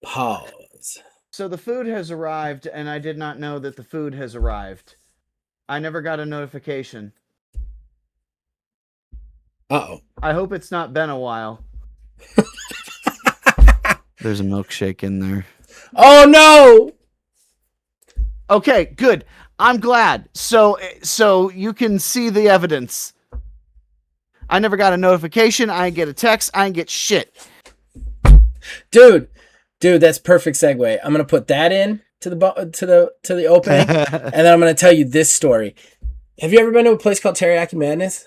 Pause. So the food has arrived, and I did not know that the food has arrived. I never got a notification. Uh-oh. I hope it's not been a while. There's a milkshake in there. Oh, no! Okay, good. I'm glad. So you can see the evidence. I never got a notification. I didn't get a text. I didn't get shit. Dude, that's perfect segue. I'm gonna put that in to the opening, and then I'm gonna tell you this story. Have you ever been to a place called Teriyaki Madness?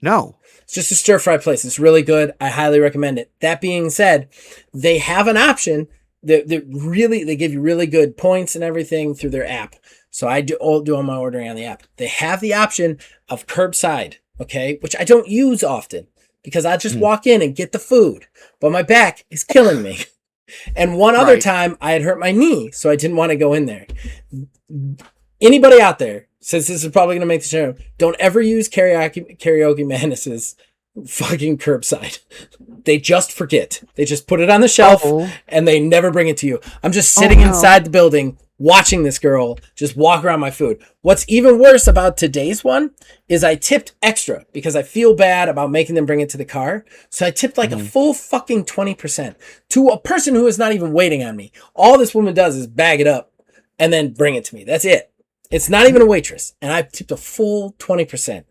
No. It's just a stir fry place. It's really good. I highly recommend it. That being said, they have an option that they give you really good points and everything through their app. So I do all my ordering on the app. They have the option of curbside, okay, which I don't use often because I just walk in and get the food, but my back is killing me. And one other time I had hurt my knee, so I didn't want to go in there. Anybody out there, since this is probably going to make the show, don't ever use Karaoke Madness's fucking curbside. They just forget. They just put it on the shelf and they never bring it to you. I'm just sitting inside the building watching this girl just walk around my food. What's even worse about today's one is I tipped extra because I feel bad about making them bring it to the car. So I tipped like a full fucking 20% to a person who is not even waiting on me. All this woman does is bag it up and then bring it to me. That's it. It's not even a waitress. And I tipped a full 20%.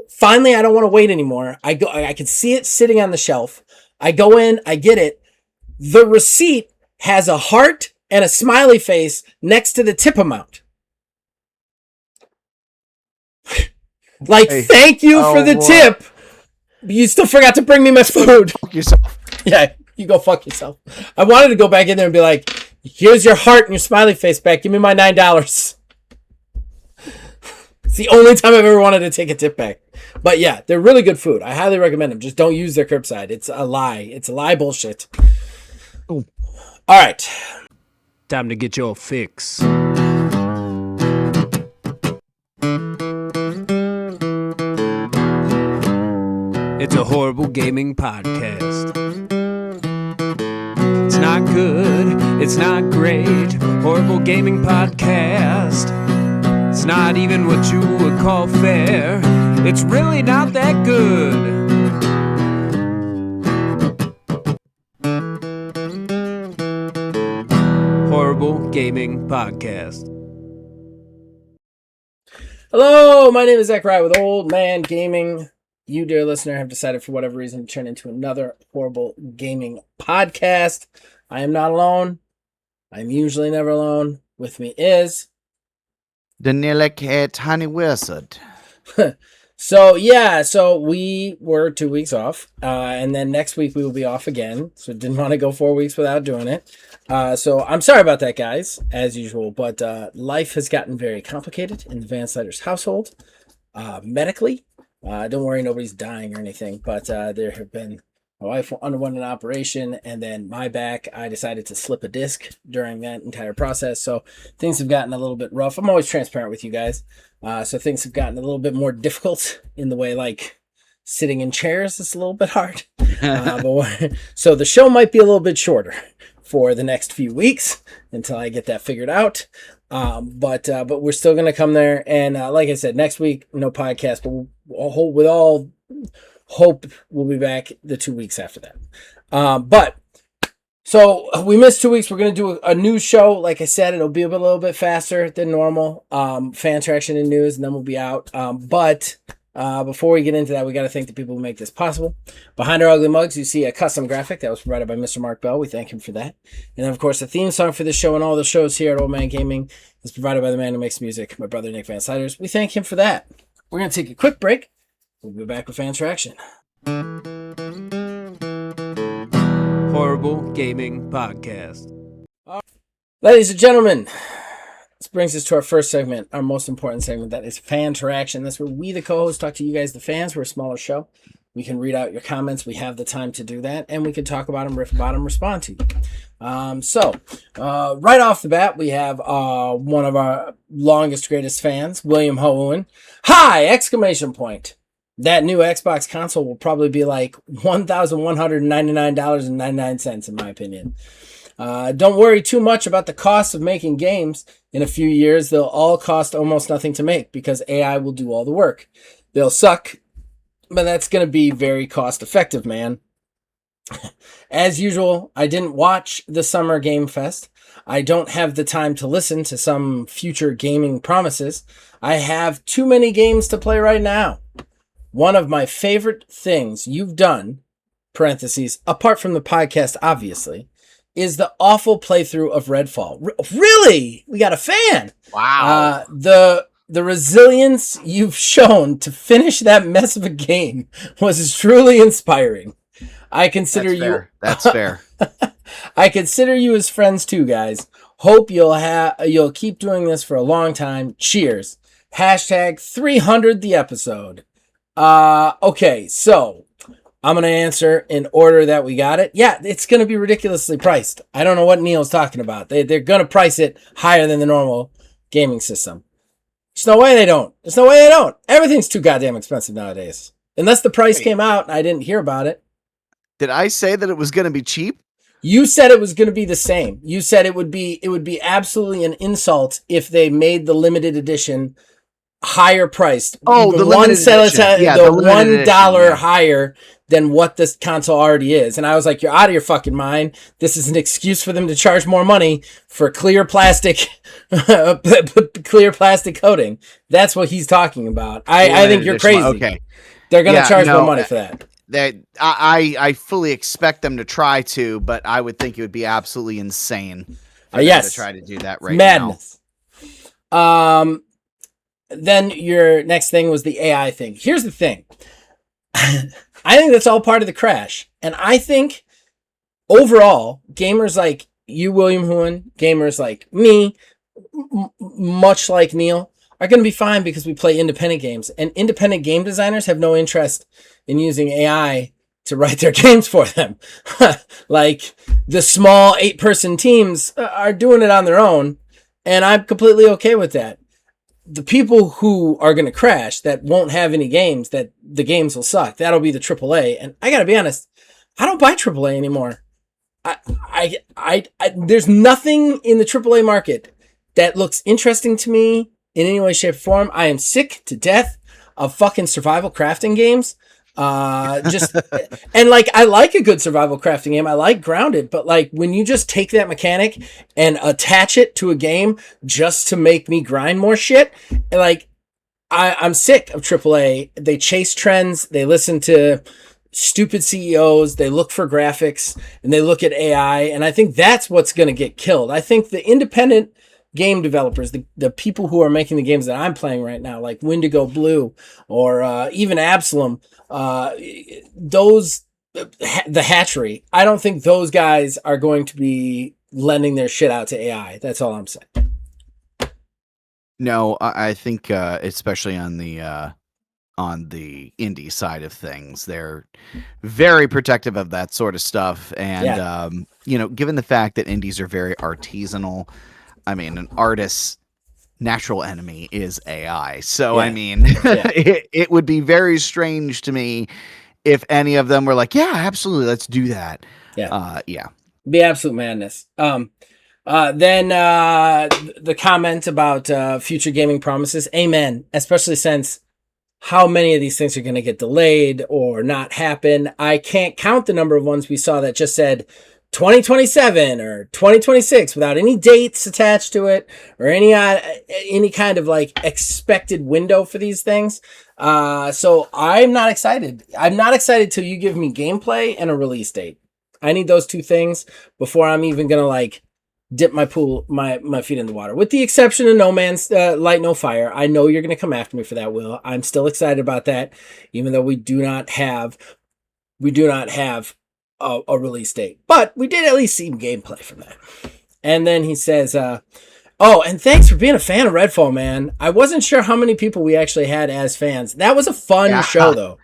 Finally, I don't want to wait anymore. I can see it sitting on the shelf. I go in, I get it. The receipt has a heart and a smiley face next to the tip amount. Thank you for the tip. You still forgot to bring me my food. Fuck yourself. Yeah, you go fuck yourself. I wanted to go back in there and be like, here's your heart and your smiley face back. Give me my $9. It's the only time I've ever wanted to take a tip back. But yeah, they're really good food. I highly recommend them. Just don't use their curbside. It's a lie. It's a lie bullshit. Ooh. All right. Time to get your fix. It's a horrible gaming podcast. It's not good. It's not great. Horrible gaming podcast. It's not even what you would call fair. It's really not that good. Horrible Gaming Podcast. Hello, my name is Zach Wright with Old Man Gaming. You, dear listener, have decided for whatever reason to turn into another horrible gaming podcast. I am not alone. I'm usually never alone. With me is Daniela K. Tiny Wizard. So we were 2 weeks off, and then next week we will be off again. So didn't want to go 4 weeks without doing it. So I'm sorry about that, guys, as usual. But life has gotten very complicated in the Van Sliders household, medically. Don't worry, nobody's dying or anything. But there have been, my wife underwent an operation, and then my back, I decided to slip a disc during that entire process. So things have gotten a little bit rough. I'm always transparent with you guys. So things have gotten a little bit more difficult in the way, like sitting in chairs is a little bit hard. So the show might be a little bit shorter for the next few weeks until I get that figured out. But we're still going to come there. And like I said, next week, no podcast, but with all hope we'll be back the 2 weeks after that. So we missed 2 weeks. We're going to do a new show. Like I said, it'll be a little bit faster than normal. Fan traction and news, and then we'll be out. But before we get into that, we got to thank the people who make this possible. Behind our ugly mugs, you see a custom graphic that was provided by Mr. Mark Bell. We thank him for that. And then, of course, the theme song for this show and all the shows here at Old Man Gaming is provided by the man who makes music, my brother Nick Van Sliders. We thank him for that. We're going to take a quick break. We'll be back with fan traction. Horrible Gaming Podcast. Ladies and gentlemen, this brings us to our first segment, our most important segment, that is fan interaction. That's where we, the co-hosts, talk to you guys, the fans. We're a smaller show. We can read out your comments. We have the time to do that, and we can talk about them, riff about them, respond to you. Right off the bat, we have one of our longest, greatest fans, William Hohen. Hi! Exclamation point. that new Xbox console will probably be like $1,199.99 in my opinion. Don't worry too much about the cost of making games. In a few years, they'll all cost almost nothing to make because AI will do all the work. They'll suck, but that's going to be very cost effective, man. As usual, I didn't watch the Summer Game Fest. I don't have the time to listen to some future gaming promises. I have too many games to play right now. One of my favorite things you've done, parentheses, apart from the podcast, obviously, is the awful playthrough of Redfall. Really? We got a fan. Wow. The resilience you've shown to finish that mess of a game was truly inspiring. I consider That's fair. I consider you as friends too, guys. Hope you'll keep doing this for a long time. Cheers. Hashtag 300 the episode. Okay, so I'm going to answer in order that we got it. Yeah, it's going to be ridiculously priced. I don't know what Neil's talking about. They're going to price it higher than the normal gaming system. There's no way they don't. Everything's too goddamn expensive nowadays. Unless the price came out and I didn't hear about it. Did I say that it was going to be cheap? You said it was going to be the same. You said it would be absolutely an insult if they made the limited edition higher priced. Oh, the limited edition. Yeah, the $1 $1 higher than what this console already is. And I was like, you're out of your fucking mind. This is an excuse for them to charge more money for clear plastic coating. That's what he's talking about. I think you're crazy. Okay. They're going to charge more money for that. I fully expect them to try to, but I would think it would be absolutely insane for them to try to do that right Madness. Now. Then your next thing was the AI thing. Here's the thing. I think that's all part of the crash. And I think overall, gamers like you, William Huon, gamers like me, much like Neil, are going to be fine because we play independent games. And independent game designers have no interest in using AI to write their games for them. Like the small 8-person teams are doing it on their own. And I'm completely okay with that. The people who are going to crash, that won't have any games, that the games will suck, that'll be the AAA. And I got to be honest, I don't buy AAA anymore. There's nothing in the AAA market that looks interesting to me in any way, shape, or form. I am sick to death of fucking survival crafting games. And like, I like a good survival crafting game. I like Grounded, but like when you just take that mechanic and attach it to a game just to make me grind more shit, like I'm sick of AAA. They chase trends. They listen to stupid CEOs. They look for graphics and they look at AI. And I think that's what's going to get killed. I think the independent game developers, the people who are making the games that I'm playing right now, like Wendigo Blue or even Absalom, the Hatchery, I don't think those guys are going to be lending their shit out to AI. That's all I'm saying. No, I think especially on the indie side of things, they're very protective of that sort of stuff. And given the fact that indies are very artisanal, I mean, an artist's natural enemy is AI. So, I mean, it would be very strange to me if any of them were like, yeah, absolutely, let's do that. Be absolute madness. Then the comment about future gaming promises, amen, especially since how many of these things are going to get delayed or not happen. I can't count the number of ones we saw that just said 2027 or 2026 without any dates attached to it or any kind of like expected window for these things. So I'm not excited. I'm not excited till you give me gameplay and a release date. I need those two things before I'm even gonna like dip my feet in the water. With the exception of No Man's Light No Fire. I know you're gonna come after me for that, Will. I'm still excited about that, even though we do not have a release date, but we did at least see gameplay from that. And then he says, oh, and thanks for being a fan of Redfall, man. I wasn't sure how many people we actually had as fans. That was a fun show though.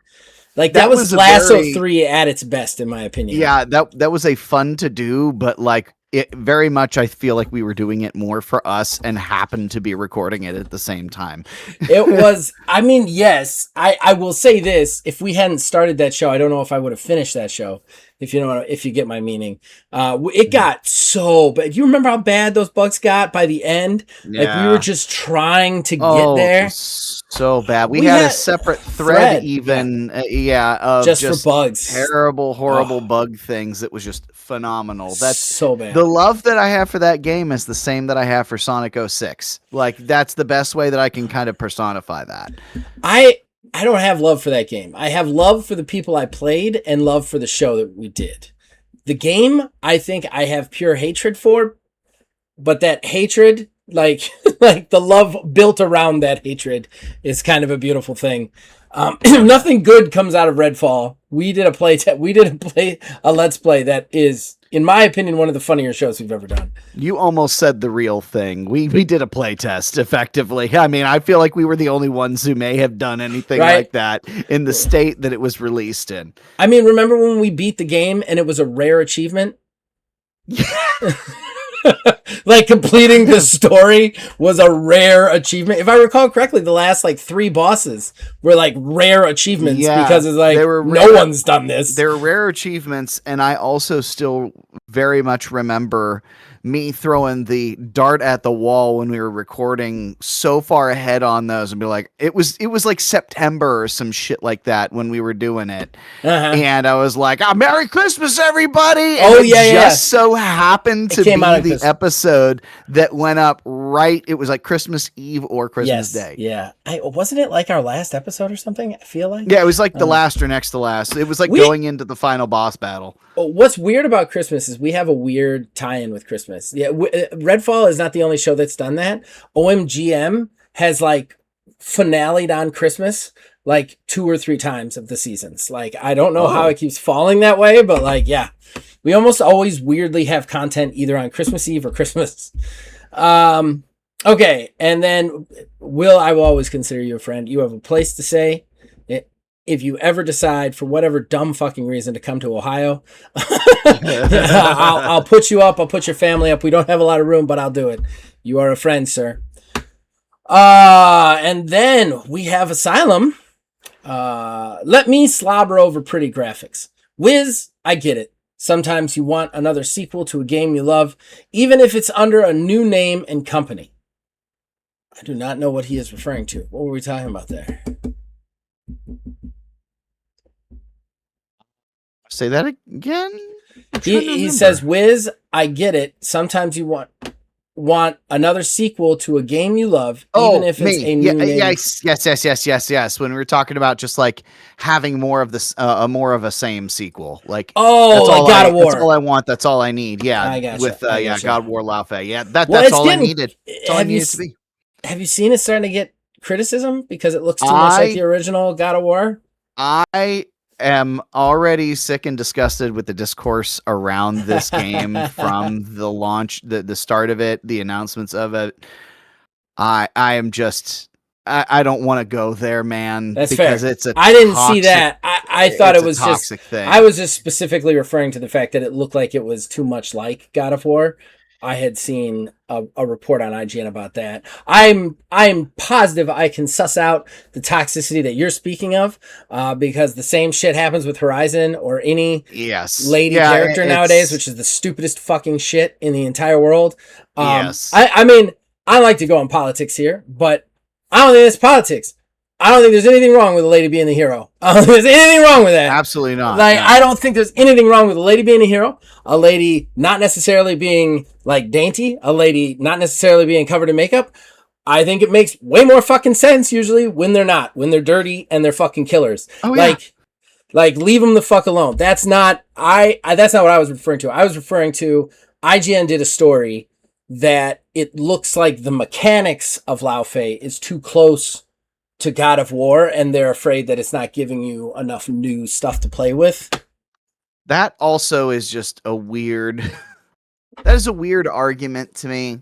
Like that was Lasso 3 at its best, in my opinion. Yeah, that was a fun to do, but like it very much, I feel like we were doing it more for us and happened to be recording it at the same time. It was, I mean, yes, I will say this. If we hadn't started that show, I don't know if I would have finished that show. If you know, if you get my meaning, it got so bad. You remember how bad those bugs got by the end? Yeah. Like we were just trying to get there. So bad. We had a separate thread even, of just for bugs, terrible, horrible bug things. That was just phenomenal. That's so bad. The love that I have for that game is the same that I have for Sonic 06. Like that's the best way that I can kind of personify that. I don't have love for that game. I have love for the people I played and love for the show that we did. The game, I think I have pure hatred for, but that hatred, like the love built around that hatred is kind of a beautiful thing. Nothing good comes out of Redfall. We did a let's play that is, in my opinion, one of the funnier shows we've ever done. You almost said the real thing. We did a play test effectively. I mean, I feel like we were the only ones who may have done anything like that in the state that it was released in. I mean, remember when we beat the game and it was a rare achievement? Like completing the story was a rare achievement. If I recall correctly, the last like 3 bosses were like rare achievements because it's like no one's done this. They were rare achievements, and I also still very much remember me throwing the dart at the wall when we were recording so far ahead on those and be like, it was like September or some shit like that when we were doing it. And I was like, Merry Christmas, everybody. And just so happened to be the episode that went up right. It was like Christmas Eve or Christmas Day. Yeah. Wasn't it like our last episode or something? I feel like. Yeah, it was like the last or next to last. It was like going into the final boss battle. What's weird about Christmas is we have a weird tie-in with Christmas. Yeah, Redfall is not the only show that's done that. OMGM has like finale'd on Christmas like 2 or 3 times of the seasons. Like I don't know how it keeps falling that way, but like we almost always weirdly have content either on Christmas Eve or Christmas. Okay, and then I will always consider you a friend. You have a place to stay. If you ever decide for whatever dumb fucking reason to come to Ohio, I'll put you up. I'll put your family up. We don't have a lot of room, but I'll do it. You are a friend, sir. And then we have Asylum. Let me slobber over pretty graphics. Wiz, I get it. Sometimes you want another sequel to a game you love, even if it's under a new name and company. I do not know what he is referring to. What were we talking about there? Say that again. He says, Wiz, I get it. Sometimes you want another sequel to a game you love, even if it's a new name. Yes. When we were talking about just like having more of this, more of a same sequel, like God of War. That's all I want. That's all I need. Yeah, I gotcha. With God of War Laufey. Yeah, that's all I needed. That's all I needed to be. Have you seen it starting to get criticism because it looks too much like the original God of War? I am already sick and disgusted with the discourse around this game from the launch, the start of it, the announcements of it. I am just, I don't want to go there, man. That's because fair. It's a I didn't see that. I thought it was just thing. I was just specifically referring to the fact that it looked like it was too much like God of War. I had seen a report on IGN about that. I'm positive I can suss out the toxicity that you're speaking of, because the same shit happens with Horizon or any lady character nowadays, which is the stupidest fucking shit in the entire world. I mean, I like to go on politics here, but I don't think it's politics. I don't think there's anything wrong with a lady being the hero. I don't think there's anything wrong with that. Absolutely not. Like, no. I don't think there's anything wrong with a lady being a hero. A lady not necessarily being, like, dainty. A lady not necessarily being covered in makeup. I think it makes way more fucking sense, usually, when they're not. When they're dirty and they're fucking killers. Oh, yeah. Like, leave them the fuck alone. That's not that's not what I was referring to. I was referring to, IGN did a story that it looks like the mechanics of Laufey is too close to God of War, and they're afraid that it's not giving you enough new stuff to play with. That also is just a weird that is a weird argument to me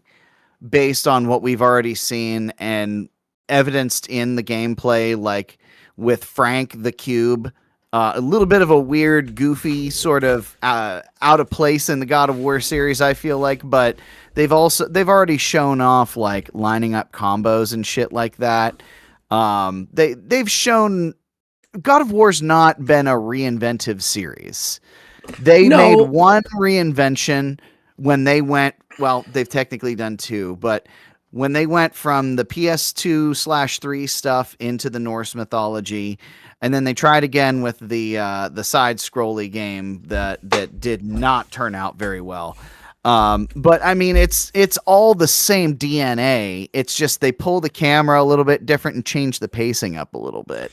based on what we've already seen and evidenced in the gameplay, like with Frank the Cube A little bit of a weird, goofy sort of out of place in the God of War series, I feel like, but they've already shown off like lining up combos and shit like that. They've shown God of War's not been a reinventive series. They made one reinvention when they went, well, they've technically done two, but when they went from the PS2/3 stuff into the Norse mythology, and then they tried again with the side scrolly game that did not turn out very well. But I mean, it's all the same DNA. It's just they pull the camera a little bit different and change the pacing up a little bit.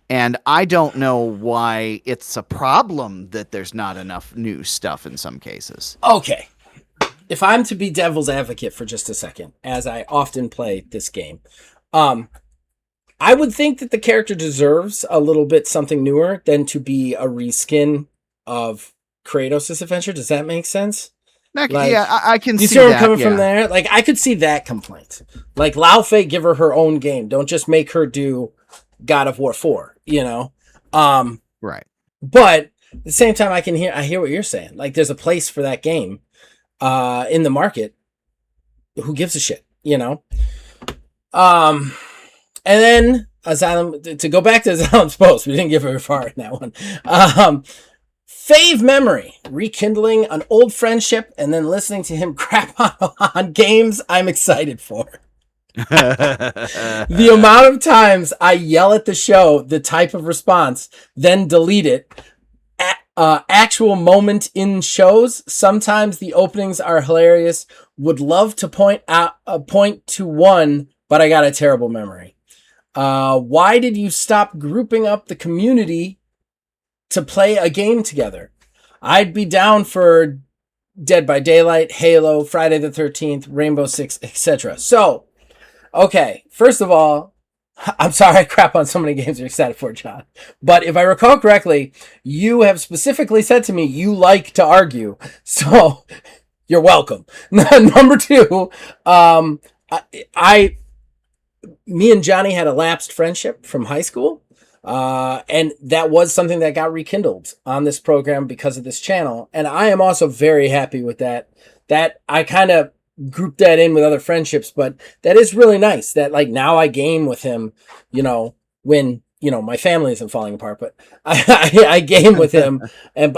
And I don't know why it's a problem that there's not enough new stuff in some cases. Okay. If I'm to be devil's advocate for just a second, as I often play this game, I would think that the character deserves a little bit something newer than to be a reskin of Kratos' adventure. Does that make sense? Like, yeah, I can see that. You see where I'm coming from there? Like, I could see that complaint. Like, Lao Fei, give her her own game. Don't just make her do God of War 4, you know? Right. But at the same time, I hear what you're saying. Like, there's a place for that game in the market. Who gives a shit, you know? And then Asylum, to go back to Asylum's post, we didn't get very far in that one. Fave memory, rekindling an old friendship and then listening to him crap on games I'm excited for. The amount of times I yell at the show, the type of response, then delete it. Actual moment in shows. Sometimes the openings are hilarious. Would love to point to one, but I got a terrible memory. Why did you stop grouping up the community to play a game together? I'd be down for Dead by Daylight, Halo, Friday the 13th, Rainbow Six, etc. So, okay, first of all, I'm sorry I crap on so many games you're excited for, John. But if I recall correctly, you have specifically said to me you like to argue. So, you're welcome. Number two, me and Johnny had a lapsed friendship from high school. And that was something that got rekindled on this program because of this channel. And I am also very happy with that. That I kind of grouped that in with other friendships, but that is really nice that like now I game with him, you know, when, you know, my family isn't falling apart, but I game with him and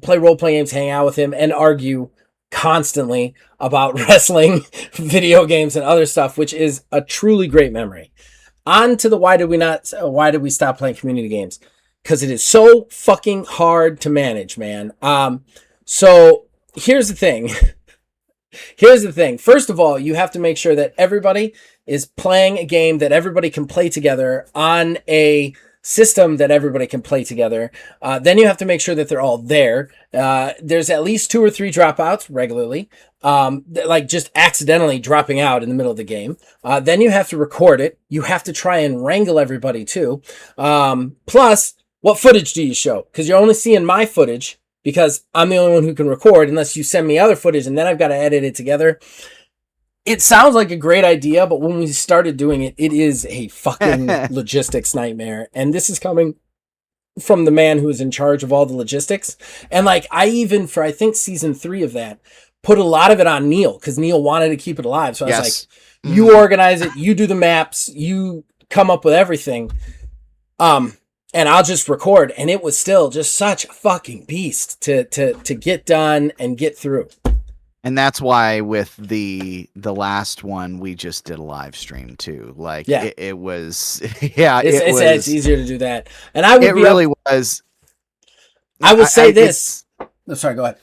play role-playing games, hang out with him and argue constantly about wrestling, video games and other stuff, which is a truly great memory. On to the why did we stop playing community games? Because it is so fucking hard to manage, man. So here's the thing. First of all, you have to make sure that everybody is playing a game that everybody can play together on a system that everybody can play together. Then you have to make sure that they're all there. There's at least 2 or 3 dropouts regularly. Like just accidentally dropping out in the middle of the game. Then you have to record it. You have to try and wrangle everybody too. Plus, what footage do you show? Because you're only seeing my footage because I'm the only one who can record unless you send me other footage and then I've got to edit it together. It sounds like a great idea, but when we started doing it, it is a fucking logistics nightmare. And this is coming from the man who is in charge of all the logistics. And like, I even, for I think season 3 of that, put a lot of it on Neil, because Neil wanted to keep it alive. So I was like, you organize it, you do the maps, you come up with everything. And I'll just record. And it was still just such a fucking beast to get done and get through. And that's why with the last one, we just did a live stream too. Like it was, it's easier to do that. And I would was. I will say this. Oh, sorry, go ahead.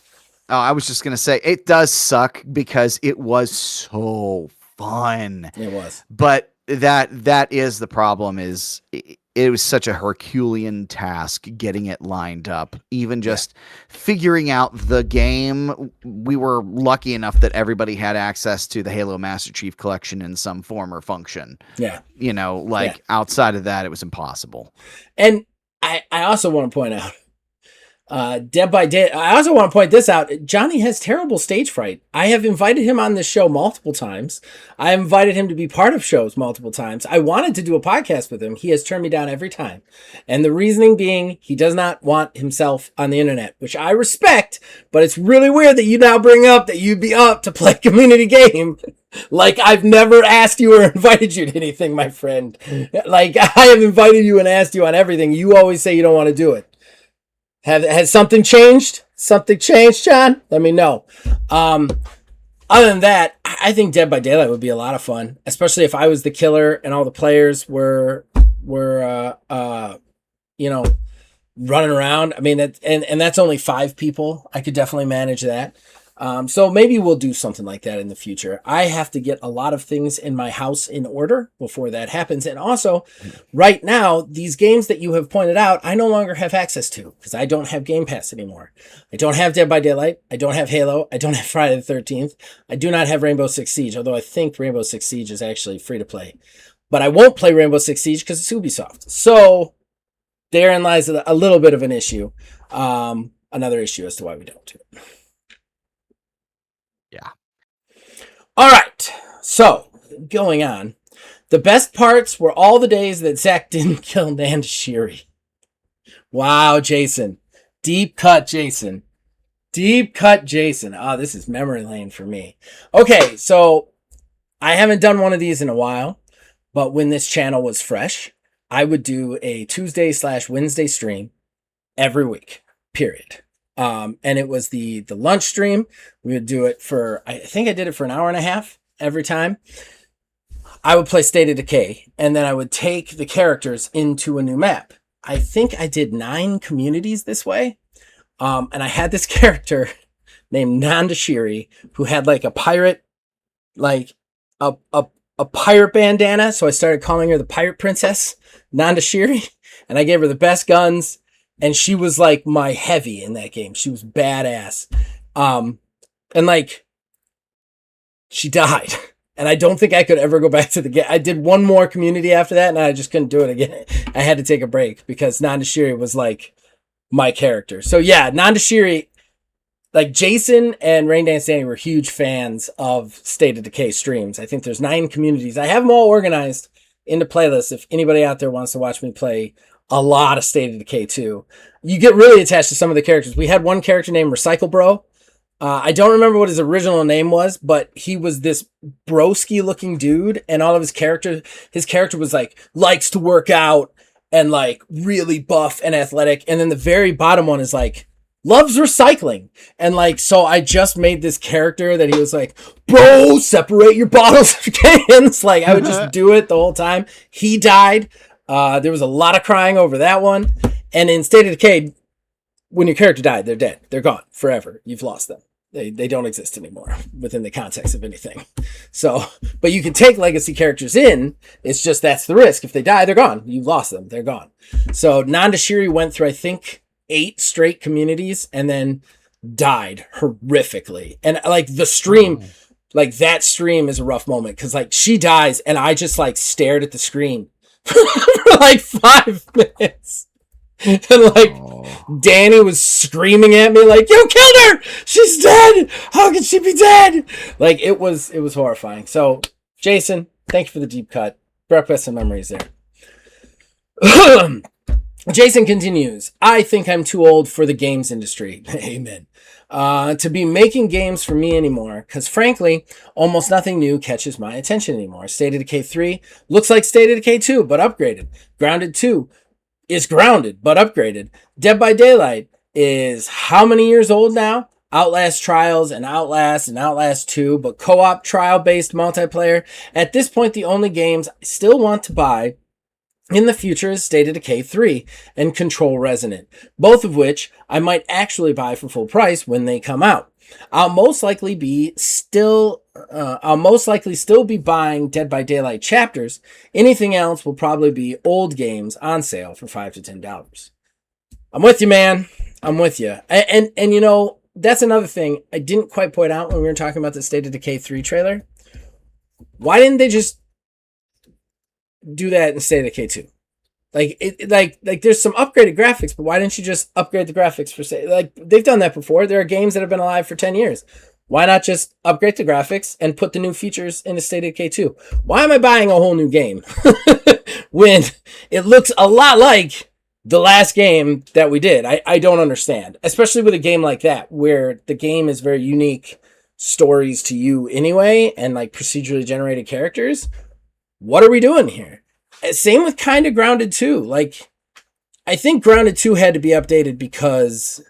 Oh, I was just going to say it does suck because it was so fun. It was. But that is the problem is it was such a Herculean task getting it lined up. Even just figuring out the game, we were lucky enough that everybody had access to the Halo Master Chief Collection in some form or function. Yeah. You know, outside of that, it was impossible. And I also want to point out, Dead by Day. I also want to point this out. Johnny has terrible stage fright. I have invited him on this show multiple times. I invited him to be part of shows multiple times. I wanted to do a podcast with him. He has turned me down every time. And the reasoning being he does not want himself on the internet, which I respect, but it's really weird that you now bring up that you'd be up to play a community game. Like I've never asked you or invited you to anything, my friend. Like I have invited you and asked you on everything. You always say you don't want to do it. Has something changed? Something changed, John? Let me know. Other than that, I think Dead by Daylight would be a lot of fun, especially if I was the killer and all the players were running around. I mean, and that's only 5 people. I could definitely manage that. So maybe we'll do something like that in the future. I have to get a lot of things in my house in order before that happens. And also, right now, these games that you have pointed out, I no longer have access to because I don't have Game Pass anymore. I don't have Dead by Daylight. I don't have Halo. I don't have Friday the 13th. I do not have Rainbow Six Siege, although I think Rainbow Six Siege is actually free to play. But I won't play Rainbow Six Siege because it's Ubisoft. So therein lies a little bit of an issue. Another issue as to why we don't do it. Yeah. All right. So, going on. The best parts were all the days that Zach didn't kill Nanda Shiri. Wow, Jason. Deep cut, Jason. Deep cut, Jason. Oh, this is memory lane for me. Okay, so I haven't done one of these in a while, but when this channel was fresh, I would do a Tuesday/Wednesday stream every week, period. And it was the lunch stream. We would do it for, I think I did it for an hour and a half every time. I would play State of Decay, and then I would take the characters into a new map. I think I did 9 communities this way. And I had this character named Nanda Shiri who had like a pirate, like a pirate bandana. So I started calling her the Pirate Princess, Nanda Shiri, and I gave her the best guns. And she was like my heavy in that game. She was badass. And like, she died. And I don't think I could ever go back to the game. I did one more community after that and I just couldn't do it again. I had to take a break because Nanda Shiri was like my character. So yeah, Nanda Shiri, like Jason and Rain Dance Danny were huge fans of State of Decay streams. I think there's 9 communities. I have them all organized into playlists. If anybody out there wants to watch me play a lot of State of Decay 2. You get really attached to some of the characters. We had one character named Recycle Bro. I don't remember what his original name was, but he was this broski looking dude, and all of his character was like, likes to work out and like really buff and athletic. And then the very bottom one is like, loves recycling. And like, so I just made this character that he was like, bro, separate your bottles of cans. Like I would just do it the whole time. He died. There was a lot of crying over that one. And in State of Decay, when your character died, they're dead. They're gone forever. You've lost them. They don't exist anymore within the context of anything. So, but you can take legacy characters in. It's just that's the risk. If they die, they're gone. You've lost them. They're gone. So Nanda Shiri went through, I think, 8 straight communities and then died horrifically. And like the stream, like that stream is a rough moment because like she dies and I just like stared at the screen for like 5 minutes. And like Danny was screaming at me like, you killed her, she's dead, how can she be dead? Like it was horrifying. So Jason, thank you for the deep cut. Brought back some memories there. Jason continues, I think I'm too old for the games industry. Amen. To be making games for me anymore, because frankly, almost nothing new catches my attention anymore. State of Decay 3 looks like State of Decay 2, but upgraded. Grounded 2 is grounded, but upgraded. Dead by Daylight is how many years old now? Outlast Trials and Outlast 2, but co-op trial-based multiplayer. At this point, the only games I still want to buy in the future is State of Decay 3 and Control Resonant, both of which I might actually buy for full price when they come out. I'll most likely still be buying Dead by Daylight chapters. Anything else will probably be old games on sale for $5 to $10. I'm with you, man. I'm with you. And you know, that's another thing I didn't quite point out when we were talking about the State of Decay 3 trailer. Why didn't they just do that in State of Decay 2? Like there's some upgraded graphics, but why didn't you just upgrade the graphics for say like they've done that before? There are games that have been alive for 10 years. Why not just upgrade the graphics and put the new features in a State of Decay 2? Why am I buying a whole new game when it looks a lot like the last game that we did? I don't understand, especially with a game like that where the game is very unique stories to you anyway and like procedurally generated characters. What are we doing here? Same with kind of Grounded 2. Like, I think Grounded 2 had to be updated because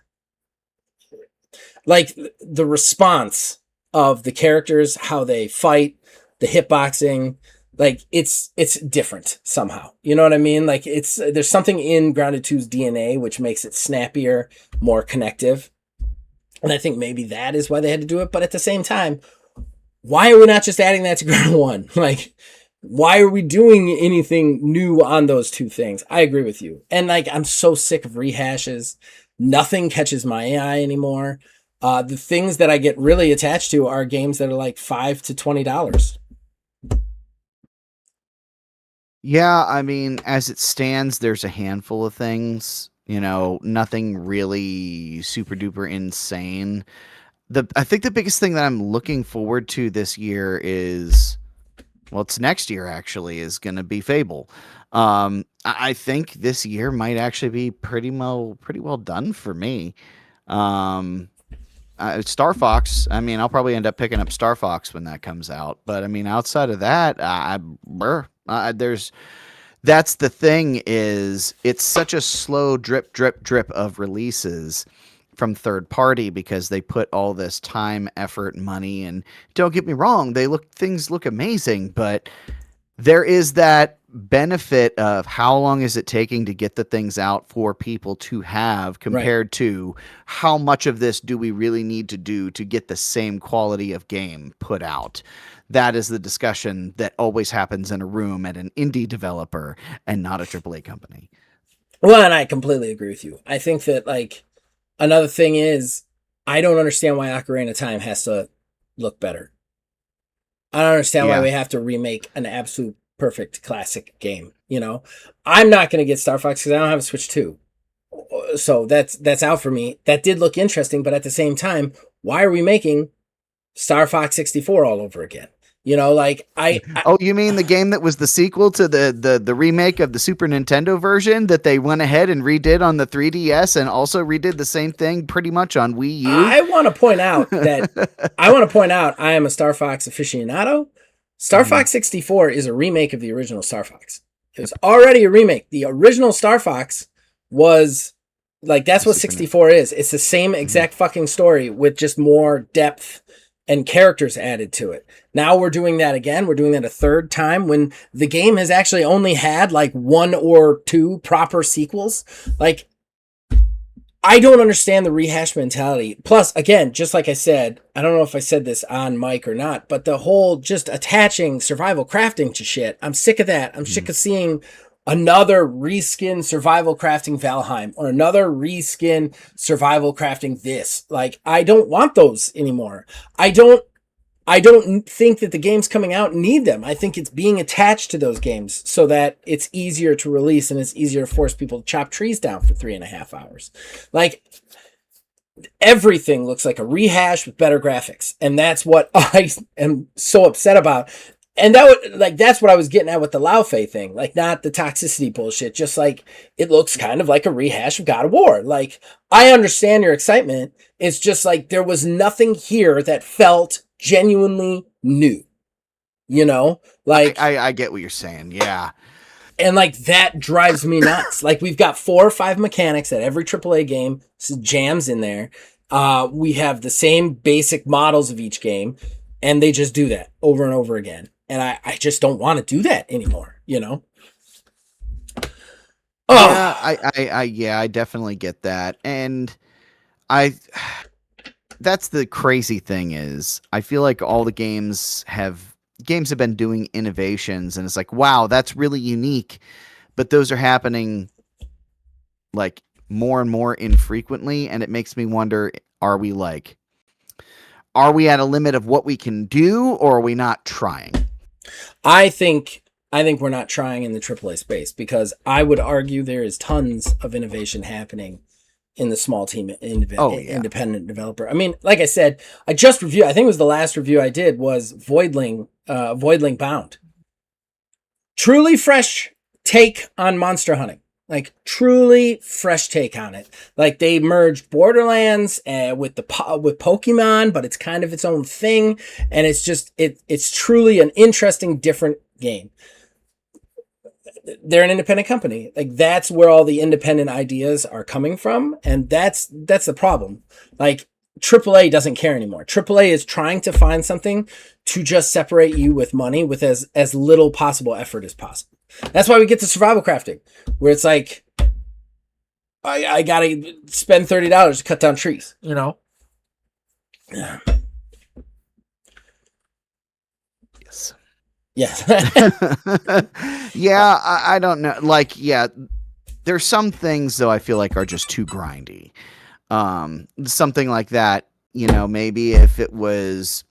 like the response of the characters, how they fight, the hitboxing, like it's different somehow. You know what I mean? Like there's something in Grounded 2's DNA which makes it snappier, more connective. And I think maybe that is why they had to do it. But at the same time, why are we not just adding that to Grounded 1? Like, why are we doing anything new on those two things? I agree with you. And like, I'm so sick of rehashes. Nothing catches my eye anymore. The things that I get really attached to are games that are like $5 to $20. Yeah, I mean, as it stands, there's a handful of things, nothing really super duper insane. I think the biggest thing that I'm looking forward to this year is, well, it's next year actually, is going to be Fable. I think this year might actually be pretty well done for me. Star Fox, I mean, I'll probably end up picking up Star Fox when that comes out. But I mean, outside of that, that's the thing is it's such a slow drip of releases from third party because they put all this time, effort, money, and don't get me wrong, things look amazing, but there is that benefit of how long is it taking to get the things out for people to have compared to how much of this do we really need to do to get the same quality of game put out. That is the discussion that always happens in a room at an indie developer and not a AAA company. Well, and I completely agree with you. I think that like another thing is I don't understand why Ocarina of Time has to look better. I don't understand why we have to remake an absolute perfect classic game. I'm not going to get Star Fox because I don't have a Switch 2. So that's out for me. That did look interesting, but at the same time, why are we making Star Fox 64 all over again? Oh, you mean the game that was the sequel to the remake of the Super Nintendo version that they went ahead and redid on the 3DS and also redid the same thing pretty much on Wii U? I want to point out I am a Star Fox aficionado. Star Fox 64 is a remake of the original Star Fox. It was already a remake. The original Star Fox was like, that's what 64 is. It's the same exact fucking story with just more depth and characters added to it. Now we're doing that again. We're doing that a third time when the game has actually only had like 1 or 2 proper sequels. Like, I don't understand the rehash mentality. Plus, again, just like I said, I don't know if I said this on mic or not, but the whole just attaching survival crafting to shit, I'm sick of that. I'm sick of seeing another reskin survival crafting Valheim or another reskin survival crafting this. Like, I don't want those anymore. I don't think that the games coming out need them. I think it's being attached to those games so that it's easier to release and it's easier to force people to chop trees down for 3.5 hours. Like, everything looks like a rehash with better graphics. And that's what I am so upset about. And that's what I was getting at with the Lao Fei thing. Like, not the toxicity bullshit. Just like, it looks kind of like a rehash of God of War. Like, I understand your excitement. It's just like, there was nothing here that felt genuinely new. Like, I get what you're saying. Yeah. And like, that drives me nuts. Like, we've got 4 or 5 mechanics that every AAA game jams in there. We have the same basic models of each game, and they just do that over and over again. And I just don't want to do that anymore, Oh. Yeah, I definitely get that. And that's the crazy thing is I feel like all the games have been doing innovations and it's like, wow, that's really unique. But those are happening like more and more infrequently. And it makes me wonder, are we at a limit of what we can do, or are we not trying? I think I think we're not trying in the AAA space, because I would argue there is tons of innovation happening in the small team independent developer. I mean, like I said, I think it was the last review I did was Voidling Bound. Truly fresh take on monster hunting. Like, truly fresh take on it. Like, they merged Borderlands with Pokemon, but it's kind of its own thing. And it's just, it's truly an interesting, different game. They're an independent company. Like, that's where all the independent ideas are coming from. And that's the problem. Like, AAA doesn't care anymore. AAA is trying to find something to just separate you with money with as little possible effort as possible. That's why we get to survival crafting, where it's like, I gotta spend $30 to cut down trees, you know? Yeah. Yes. Yes. Yeah, I don't know. Like, yeah, there's some things, though, I feel like are just too grindy. Something like that, you know, maybe if it was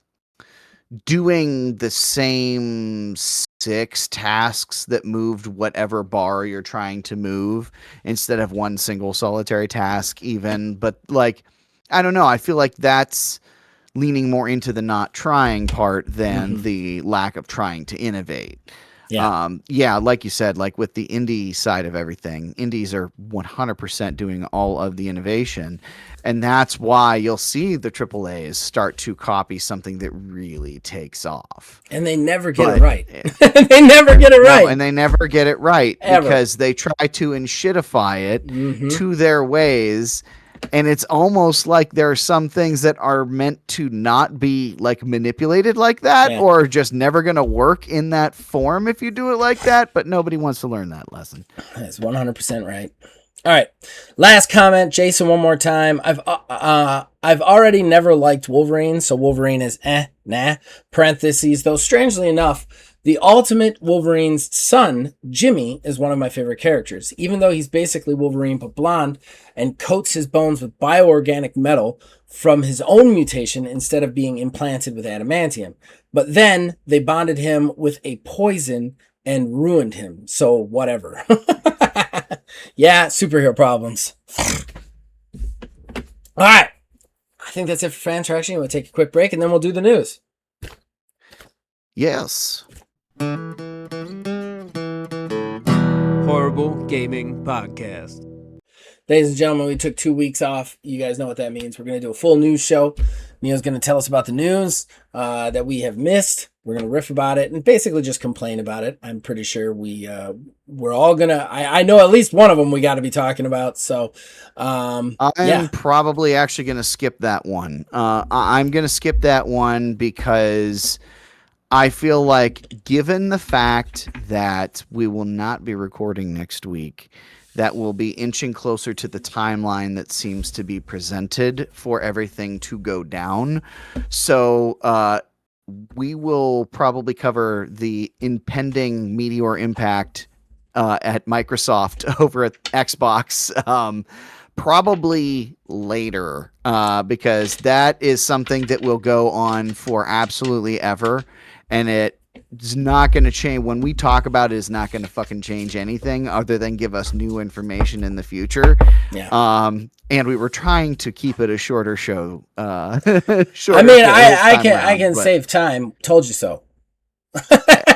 doing the same 6 tasks that moved whatever bar you're trying to move instead of one single solitary task even. But, like, I don't know. I feel like that's leaning more into the not trying part than the lack of trying to innovate. Yeah, like you said, like with the indie side of everything, indies are 100% doing all of the innovation. And that's why you'll see the AAAs start to copy something that really takes off. And they never get it right. They never get it right. No, and they never get it right because they try to shitify it to their ways. And it's almost like there are some things that are meant to not be like manipulated like that, or just never going to work in that form if you do it like that. But nobody wants to learn that lesson. That's 100% right. All right. Last comment, Jason, one more time. I've already never liked Wolverine, so Wolverine is nah. Parentheses, though strangely enough, the Ultimate Wolverine's son, Jimmy, is one of my favorite characters. Even though he's basically Wolverine but blonde and coats his bones with bioorganic metal from his own mutation instead of being implanted with adamantium. But then they bonded him with a poison and ruined him. So whatever. Yeah, superhero problems. All right. I think that's it for fan traction. We'll take a quick break and then we'll do the news. Yes. Horrible Gaming Podcast. Ladies and gentlemen, we took 2 weeks off. You guys know what that means. We're going to do a full news show. Neil's going to tell us about the news that we have missed. We're going to riff about it and basically just complain about it. I'm pretty sure we're all going to... I know at least one of them we got to be talking about. So, I'm probably actually going to skip that one. I'm going to skip that one because I feel like, given the fact that we will not be recording next week, that will be inching closer to the timeline that seems to be presented for everything to go down. So we will probably cover the impending meteor impact at Microsoft over at Xbox probably later, because that is something that will go on for absolutely ever. And it's not going to change. When we talk about it, it's not going to fucking change anything other than give us new information in the future. Yeah. And we were trying to keep it a shorter show. I can save time. Told you so.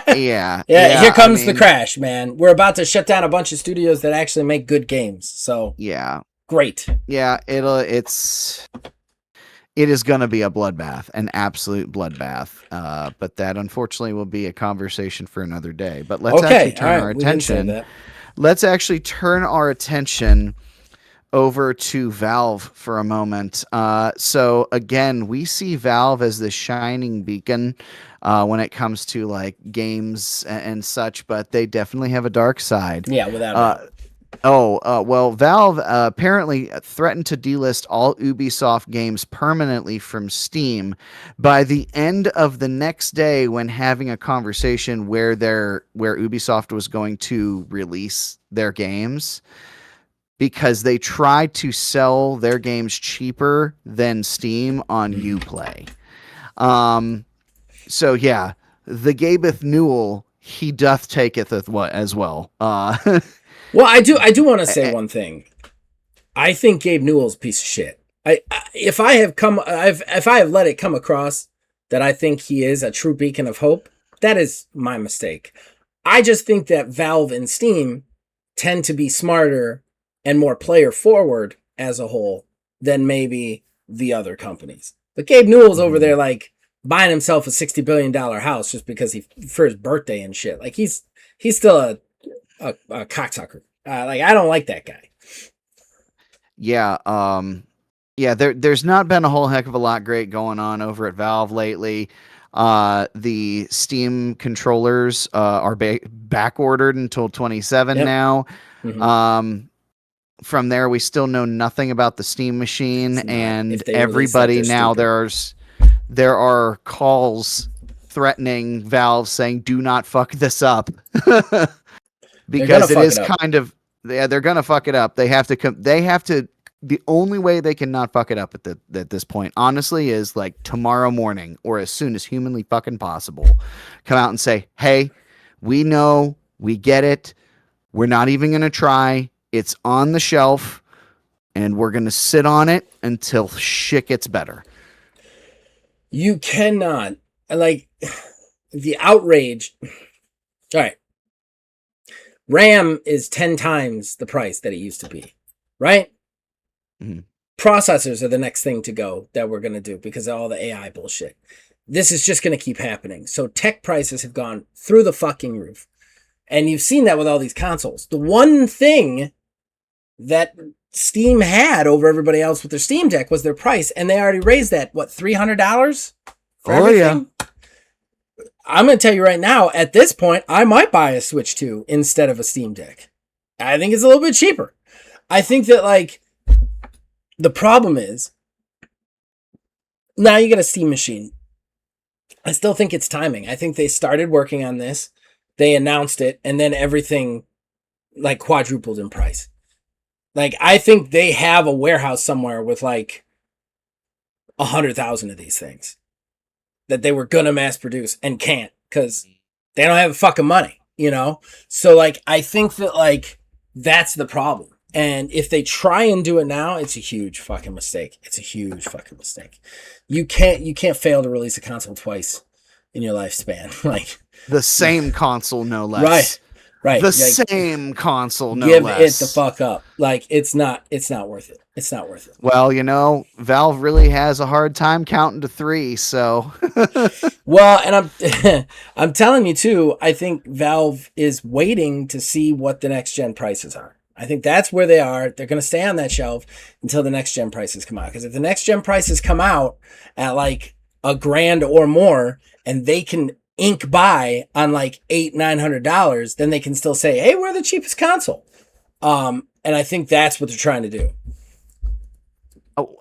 Yeah. Here comes the crash, man. We're about to shut down a bunch of studios that actually make good games. So yeah, great. Yeah, it is going to be a bloodbath, an absolute bloodbath. But that, unfortunately, will be a conversation for another day. But let's actually turn our attention. Let's actually turn our attention over to Valve for a moment. So again, we see Valve as the shining beacon when it comes to like games and such, but they definitely have a dark side. Yeah, without it. Well, Valve apparently threatened to delist all Ubisoft games permanently from Steam by the end of the next day when having a conversation where Ubisoft was going to release their games, because they tried to sell their games cheaper than Steam on Uplay. So yeah, the Gabeth Newell he doth taketh as well. Well, I do want to say one thing. I think Gabe Newell's a piece of shit. If I have let it come across that I think he is a true beacon of hope, that is my mistake. I just think that Valve and Steam tend to be smarter and more player forward as a whole than maybe the other companies. But Gabe Newell's over there like buying himself a $60 billion house just because for his birthday and shit. Like he's still a cocksucker. Like I don't like that guy. Yeah. There's not been a whole heck of a lot great going on over at Valve lately. The Steam controllers are back ordered until 27 now. Mm-hmm. From there, we still know nothing about the Steam machine, and everybody now there are calls threatening Valve saying, "Do not fuck this up," because it is kind of they're gonna fuck it up. They have to. The only way they can not fuck it up at this point, honestly, is like tomorrow morning or as soon as humanly fucking possible, come out and say, "Hey, we know, we get it. We're not even gonna try. It's on the shelf, and we're going to sit on it until shit gets better." You cannot, like, the outrage. All right. RAM is 10 times the price that it used to be, right? Mm-hmm. Processors are the next thing to go that we're going to do because of all the AI bullshit. This is just going to keep happening. So tech prices have gone through the fucking roof. And you've seen that with all these consoles. The one thing that Steam had over everybody else with their Steam Deck was their price, and they already raised that, what, $300 for everything? Yeah. I'm going to tell you right now, at this point, I might buy a Switch 2 instead of a Steam Deck. I think it's a little bit cheaper. I think that, like, the problem is, now you get a Steam machine. I still think it's timing. I think they started working on this, they announced it, and then everything, like, quadrupled in price. Like, I think they have a warehouse somewhere with like 100,000 of these things that they were gonna mass produce and can't because they don't have fucking money, you know? So like, I think that like, that's the problem. And if they try and do it now, it's a huge fucking mistake. It's a huge fucking mistake. You can't fail to release a console twice in your lifespan. Like the same console, no less. Right. The same console, no give less. Give it the fuck up. Like, it's not worth it. It's not worth it. Well, you know, Valve really has a hard time counting to 3, so. Well, and I'm telling you, too, I think Valve is waiting to see what the next gen prices are. I think that's where they are. They're going to stay on that shelf until the next gen prices come out. Because if the next gen prices come out at, like, $1,000 or more, and they can ink buy on like $800-900, then they can still say, "Hey, we're the cheapest console." And I think that's what they're trying to do. Oh,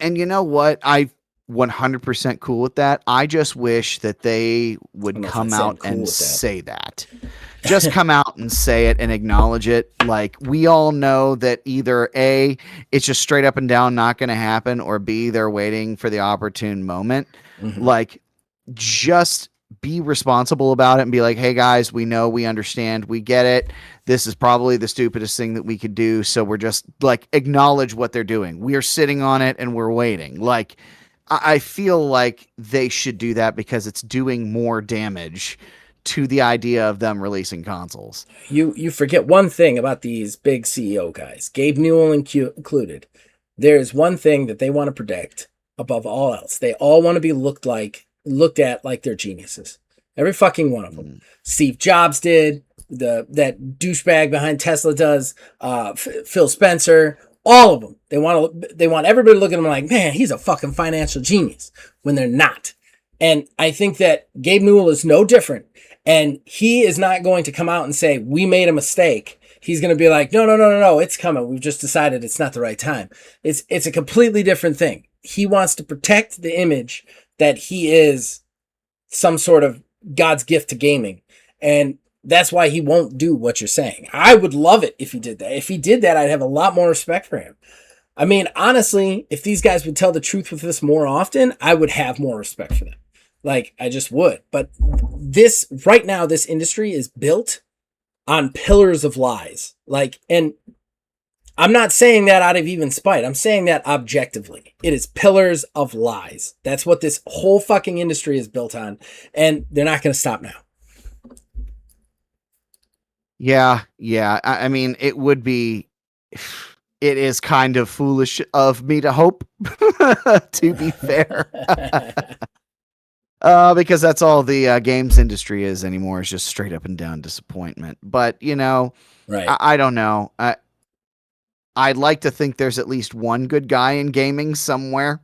and you know what? I 100% cool with that. I just wish that they would come out and say that. Just come out and say it and acknowledge it. Like, we all know that either A, it's just straight up and down not going to happen, or B, they're waiting for the opportune moment. Mm-hmm. Like, just be responsible about it and be like, "Hey guys, we know, we understand, we get it. This is probably the stupidest thing that we could do. So we're just like, acknowledge what they're doing. We are sitting on it and we're waiting." Like, I feel like they should do that because it's doing more damage to the idea of them releasing consoles. You forget one thing about these big CEO guys, Gabe Newell included. There's one thing that they want to protect above all else. They all want to be looked at like they're geniuses. Every fucking one of them. Steve Jobs did. That douchebag behind Tesla does. Phil Spencer. All of them. They want everybody to look at them like, "Man, he's a fucking financial genius," when they're not. And I think that Gabe Newell is no different. And he is not going to come out and say, "We made a mistake." He's going to be like, no, it's coming. We've just decided it's not the right time. It's a completely different thing. He wants to protect the image that he is some sort of God's gift to gaming. And that's why he won't do what you're saying. I would love it if he did that. If he did that, I'd have a lot more respect for him. I mean, honestly, if these guys would tell the truth with this more often, I would have more respect for them. Like, I just would. But this right now, this industry is built on pillars of lies. Like, and I'm not saying that out of even spite. I'm saying that objectively. It is pillars of lies. That's what this whole fucking industry is built on. And they're not going to stop now. Yeah. I mean, it would be. It is kind of foolish of me to hope, to be fair. Because that's all the games industry is anymore, is just straight up and down disappointment. But, Right. I don't know. I'd like to think there's at least one good guy in gaming somewhere.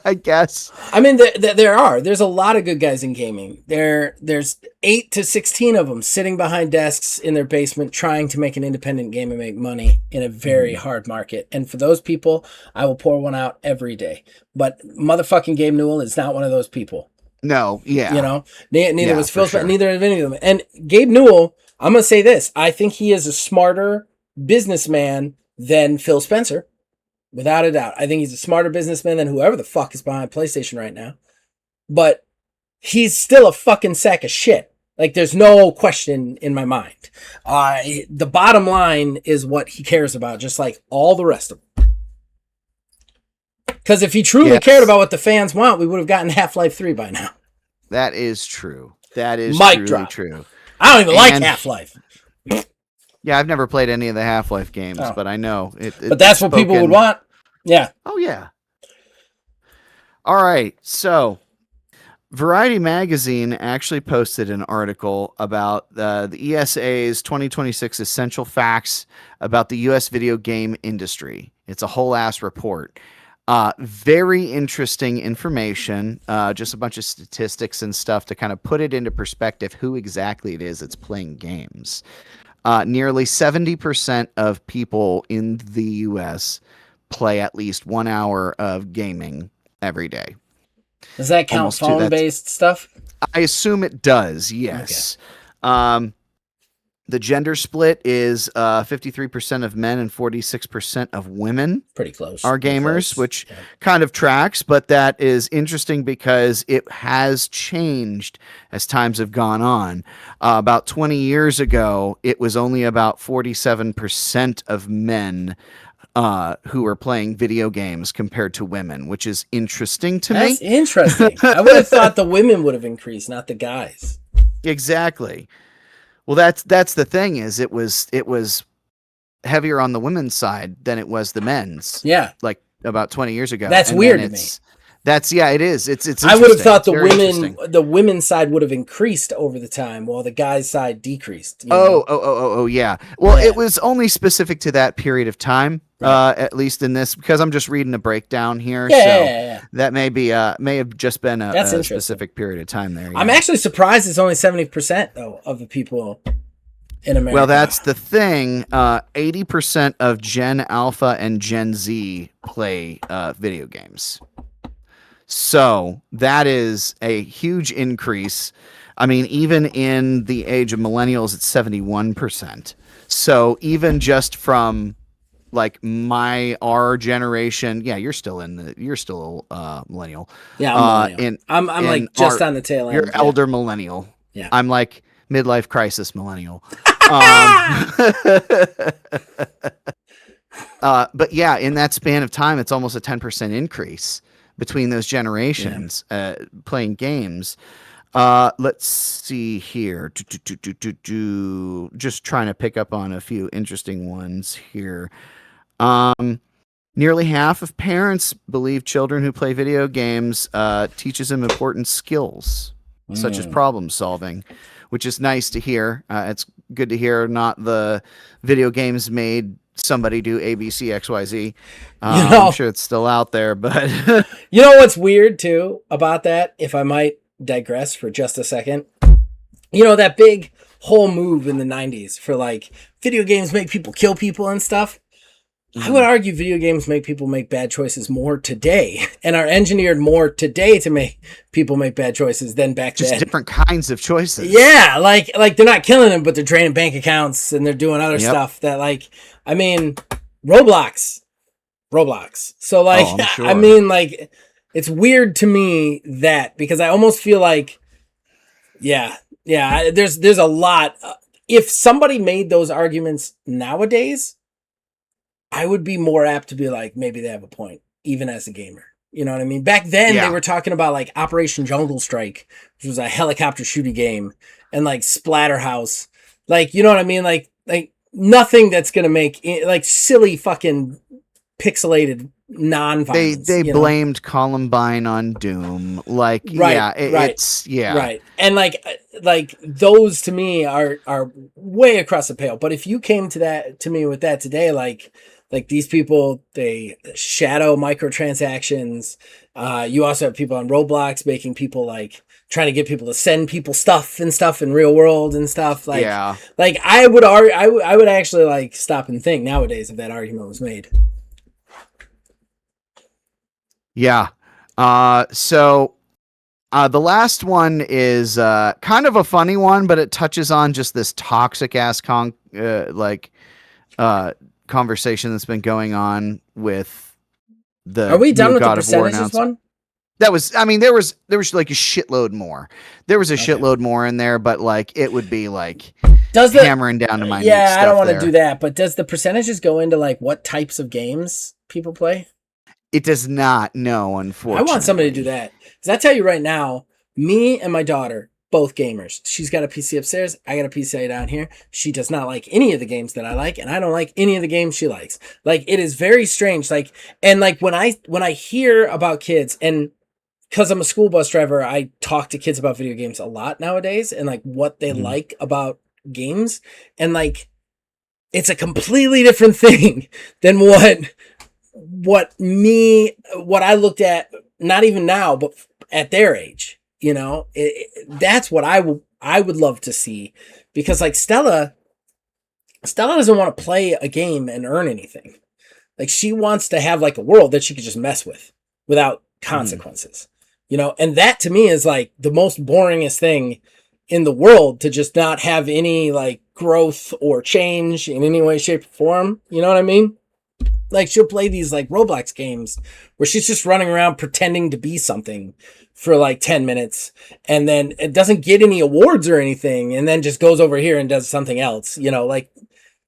I guess. I mean, there's a lot of good guys in gaming. There's 8 to 16 of them sitting behind desks in their basement trying to make an independent game and make money in a very hard market. And for those people, I will pour one out every day. But motherfucking Gabe Newell is not one of those people. No, yeah. Neither was Phil Spencer, neither of any of them. And Gabe Newell, I'm going to say this. I think he is a smarter businessman than Phil Spencer. Without a doubt. I think he's a smarter businessman than whoever the fuck is behind PlayStation right now. But he's still a fucking sack of shit. Like, there's no question in my mind. The bottom line is what he cares about, just like all the rest of them. Because if he truly cared about what the fans want, we would have gotten Half-Life 3 by now. That is true. That is true. I don't even like Half-Life. Yeah, I've never played any of the Half-Life games, but I know it. But that's what people would want. Yeah. Oh, yeah. All right. So, Variety Magazine actually posted an article about the ESA's 2026 Essential Facts about the U.S. video game industry. It's a whole ass report. Very interesting information, just a bunch of statistics and stuff to kind of put it into perspective who exactly it is that's playing games. Nearly 70% of people in the U.S. play at least 1 hour of gaming every day. Does that count phone-based stuff? I assume it does, yes. Okay. The gender split is 53% of men and 46% of women. Pretty close. Are gamers, which kind of tracks, but that is interesting because it has changed as times have gone on. About 20 years ago, it was only about 47% of men who were playing video games compared to women, which is interesting to me. That's interesting. I would have thought the women would have increased, not the guys. Exactly. Well, that's the thing is it was heavier on the women's side than it was the men's. Yeah. Like about 20 years ago. That's weird to me. It is. It's I would have thought the women's side would have increased over the time while the guys' side decreased. Oh, yeah. Well, it was only specific to that period of time, at least in this, because I'm just reading a breakdown here. That may have just been a specific period of time there. Yeah. I'm actually surprised it's only 70% though of the people in America. Well, that's the thing. 80% of Gen Alpha and Gen Z play video games. So that is a huge increase. I mean, even in the age of millennials, it's 71%. So even just from like our generation, yeah, you're still millennial. Yeah, I'm millennial. I'm like just on the tail end. You're elder millennial. Yeah, I'm like midlife crisis millennial. But yeah, in that span of time, it's almost a 10% increase between those generations playing games. Let's see here. Just trying to pick up on a few interesting ones here. Nearly half of parents believe children who play video games teaches them important skills, such as problem solving, which is nice to hear. It's good to hear not the video games made somebody do ABC XYZ. I'm sure it's still out there, but you know what's weird too about that, if I might digress for just a second, that big whole move in the 90s for like video games make people kill people and stuff. I would argue video games make people make bad choices more today and are engineered more today to make people make bad choices than back then. Just different kinds of choices. Yeah, like they're not killing them, but they're draining bank accounts and they're doing other stuff that Roblox. So sure. it's weird to me that, because I almost feel like, there's a lot. If somebody made those arguments nowadays, I would be more apt to be like, maybe they have a point, even as a gamer. You know what I mean? Back then, they were talking about like Operation Jungle Strike, which was a helicopter shooting game, and like Splatterhouse. Like, you know what I mean? Like nothing that's gonna make like silly fucking pixelated non-violence. They blamed Columbine on Doom. Like, it's right. And like those to me are way across the pale. But if you came to me with that today, like these people, they shadow microtransactions. You also have people on Roblox making people like trying to get people to send people stuff in real world and stuff. Like, like I would actually like stop and think nowadays if that argument was made. Yeah. So the last one is kind of a funny one, but it touches on just this toxic ass conversation that's been going on with the. Are we done with the percentages one? That was, I mean, there was like a shitload more. There was a shitload more in there, but like it would be like hammering down to my I don't want to do that. But does the percentages go into like what types of games people play? It does not. No, unfortunately. I want somebody to do that. Because I tell you right now, me and my daughter, both gamers. She's got a PC upstairs. I got a PC down here. She does not like any of the games that I like, and I don't like any of the games she likes. Like, it is very strange. Like, and like when I hear about kids, and because I'm a school bus driver, I talk to kids about video games a lot nowadays, and like what they like about games, and like it's a completely different thing than what I looked at, not even now, but at their age. You know, that's what I would love to see, because like Stella doesn't want to play a game and earn anything. Like, she wants to have like a world that she could just mess with without consequences. You know, and that to me is like the most boringest thing in the world, to just not have any like growth or change in any way, shape, or form. You know what I mean? Like, she'll play these like Roblox games where she's just running around pretending to be something for like 10 minutes, and then it doesn't get any awards or anything, and then just goes over here and does something else. You know, like,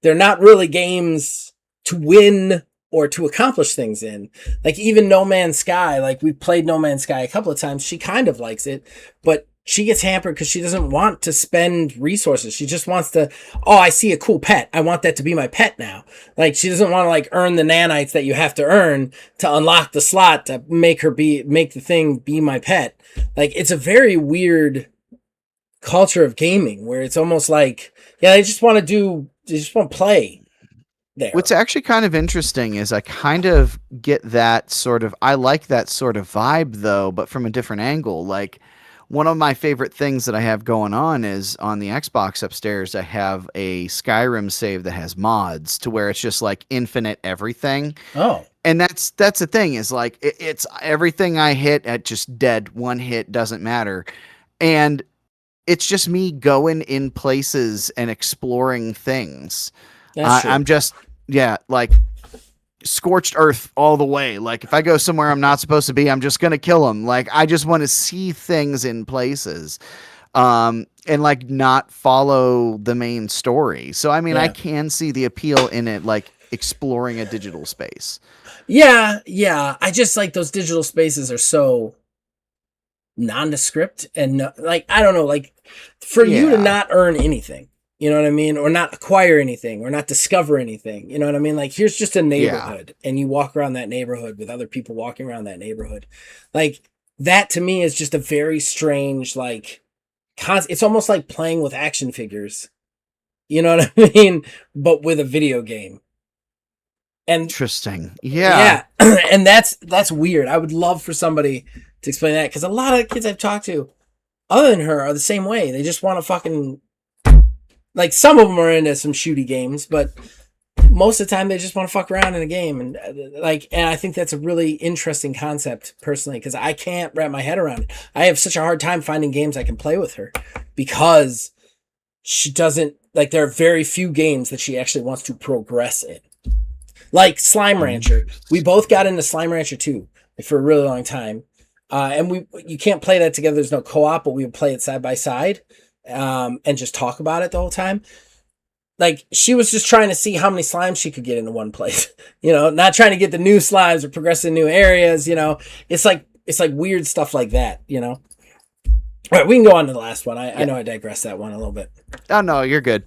they're not really games to win or to accomplish things in. Like, even No Man's Sky, like, we played No Man's Sky a couple of times. She kind of likes it, but she gets hampered because she doesn't want to spend resources. She just wants to, oh, I see a cool pet, I want that to be my pet now. Like, she doesn't want to like earn the nanites that you have to earn to unlock the slot to make the thing be my pet. Like, it's a very weird culture of gaming where it's almost like, they just want to play there. What's actually kind of interesting is I kind of get that sort of, I like that sort of vibe though, but from a different angle. Like, one of my favorite things that I have going on is on the Xbox upstairs, I have a Skyrim save that has mods to where it's just like infinite everything. Oh. And that's the thing, is like, it's everything I hit at just dead. One hit doesn't matter. And it's just me going in places and exploring things. I'm just, like scorched earth all the way. Like, if I go somewhere I'm not supposed to be, I'm just going to kill them. Like, I just want to see things in places, and like not follow the main story. So, I mean, I can see the appeal in it, like exploring a digital space. Yeah. I just like those digital spaces are so nondescript and like, I don't know, like for you to not earn anything. You know what I mean? Or not acquire anything, or not discover anything. You know what I mean? Like, here's just a neighborhood, and you walk around that neighborhood with other people walking around that neighborhood. Like, that to me is just a very strange, like, it's almost like playing with action figures. You know what I mean? But with a video game. And interesting. Yeah. And that's weird. I would love for somebody to explain that, because a lot of kids I've talked to, other than her, are the same way. They just want to fucking, like, some of them are into some shooty games, but most of the time they just want to fuck around in a game. And and I think that's a really interesting concept personally, because I can't wrap my head around it. I have such a hard time finding games I can play with her, because she doesn't, like, there are very few games that she actually wants to progress in. Like Slime Rancher. We both got into Slime Rancher 2 for a really long time. And you can't play that together. There's no co-op, but we would play it side by side, and just talk about it the whole time. Like, she was just trying to see how many slimes she could get into one place, not trying to get the new slimes or progress in new areas. It's like weird stuff like that. All right, we can go on to the last one. I know I digressed that one a little bit. Oh no, you're good.